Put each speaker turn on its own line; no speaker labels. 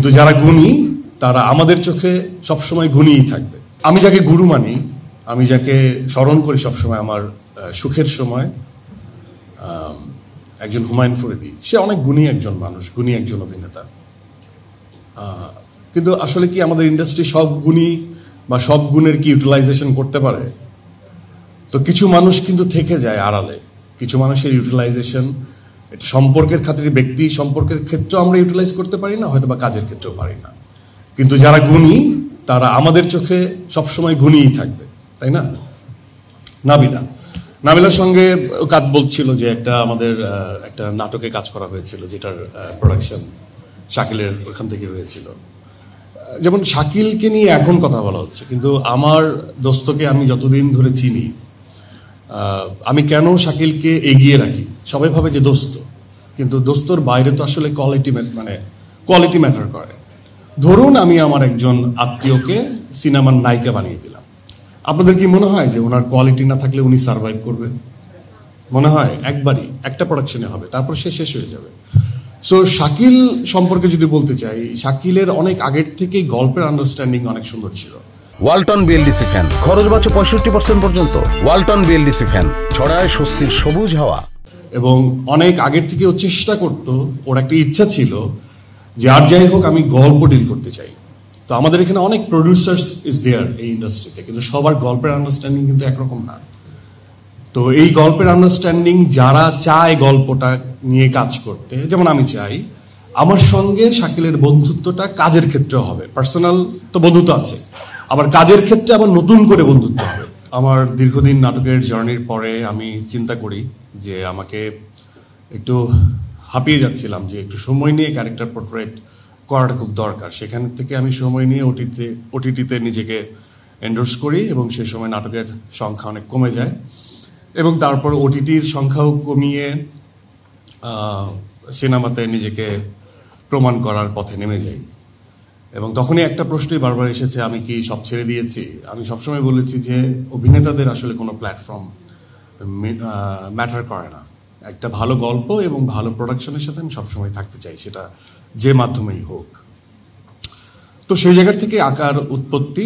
কিন্তু যারা গুণী তারা আমাদের চোখে সবসময় গুণীই থাকবে। আমি যাকে গুরু মানি, আমি যাকে স্মরণ করি সবসময় আমার সুখের সময়, একজন হুমায়ুন ফরিদি। সে অনেক গুণী একজন মানুষ, গুণী একজন অভিনেতা। কিন্তু আসলে কি আমাদের ইন্ডাস্ট্রি সব গুণী বা সব গুণের কি ইউটিলাইজেশন করতে পারে? তো কিছু মানুষ কিন্তু থেকে যায় আড়ালে। কিছু মানুষের ইউটিলাইজেশন সম্পর্কের খাতিরে, ব্যক্তি সম্পর্কের ক্ষেত্রেও আমরা ইউটিলাইজ করতে পারি না, হয়তো বা কাজের ক্ষেত্রেও পারি না। কিন্তু যারা গুণী তারা আমাদের চোখে সবসময় গুণীই থাকবে, তাই না? নাবিলার সঙ্গে কাজ বলছিল যে আমাদের একটা নাটকে কাজ করা হয়েছিল, যেটার প্রোডাকশন শাকিলের ওখান থেকে হয়েছিল। যেমন শাকিলকে নিয়ে এখন কথা বলা হচ্ছে, কিন্তু আমার দোস্তকে আমি যতদিন ধরে চিনি, আমি কেন শাকিলকে এগিয়ে রাখি? সবাই ভাবে যে দোস্ত, কিন্তু দোস্তর বাইরে তো আসলে কোয়ালিটি ম্যাটার করে। ধরুন আমি আমার একজন আত্মীয়কে সিনেমার নায়িকা বানিয়ে দিলাম, আপনাদের কি মনে হয় যে ওনার কোয়ালিটি না থাকলে উনি সার্ভাইভ করবেন? মনে হয় একবারই একটা প্রোডাকশনে হবে, তারপর সে শেষ হয়ে যাবে। সো শাকিল সম্পর্কে যদি বলতে চাই, শাকিলের অনেক আগের থেকেই গল্পের আন্ডারস্ট্যান্ডিং অনেক সুন্দর ছিল।
ওয়ালটন বিএলডিসি ফ্যান, খরচ বাঁচে 65% পর্যন্ত। ওয়ালটন বিএলডিসি ফ্যান ছড়ায় স্বস্তির সবুজ হাওয়া।
এবং অনেক আগের থেকে ও চেষ্টা করতো, ওর একটা ইচ্ছা ছিল যে আর যাই হোক আমি গল্প ডিল করতে চাই। তো আমাদের এখানে অনেক প্রডিউসার্স ইজ দেয়ার এই ইন্ডাস্ট্রিতে, কিন্তু সবার গল্পের আন্ডারস্ট্যান্ডিং কিন্তু একরকম না। তো এই গল্পের আন্ডারস্ট্যান্ডিং যারা চায় গল্পটা নিয়ে কাজ করতে, যেমন আমি চাই আমার সঙ্গে শাকিলের বন্ধুত্বটা কাজের ক্ষেত্রে হবে। পার্সোনাল তো বন্ধুত্ব আছে, আবার কাজের ক্ষেত্রে আবার নতুন করে বন্ধুত্ব হবে। আমার দীর্ঘদিন নাটকের জার্নির পরে আমি চিন্তা করি যে আমাকে একটু হাঁপিয়ে যাচ্ছিলাম, যে একটু সময় নিয়ে ক্যারেক্টার পোর্ট্রেট করাটা খুব দরকার। সেখান থেকে আমি সময় নিয়ে ওটিটিতে নিজেকে এন্ডোর্স করি, এবং সে সময় নাটকের সংখ্যা অনেক কমে যায়, এবং তারপর ওটিটির সংখ্যাও কমিয়ে সিনেমাতে নিজেকে প্রমাণ করার পথে নেমে যাই। এবং তখনই একটা প্রশ্নই বারবার এসেছে, আমি কি সব ছেড়ে দিয়েছি? আমি সবসময় বলেছি যে অভিনেতাদের আসলে কোনো প্ল্যাটফর্ম ম্যাটার করে না। একটা ভালো গল্প এবং ভালো প্রোডাকশনের সাথে আমি সবসময় থাকতে চাই, সেটা যে মাধ্যমেই হোক। তো সেই জায়গার থেকে আঁকার উৎপত্তি।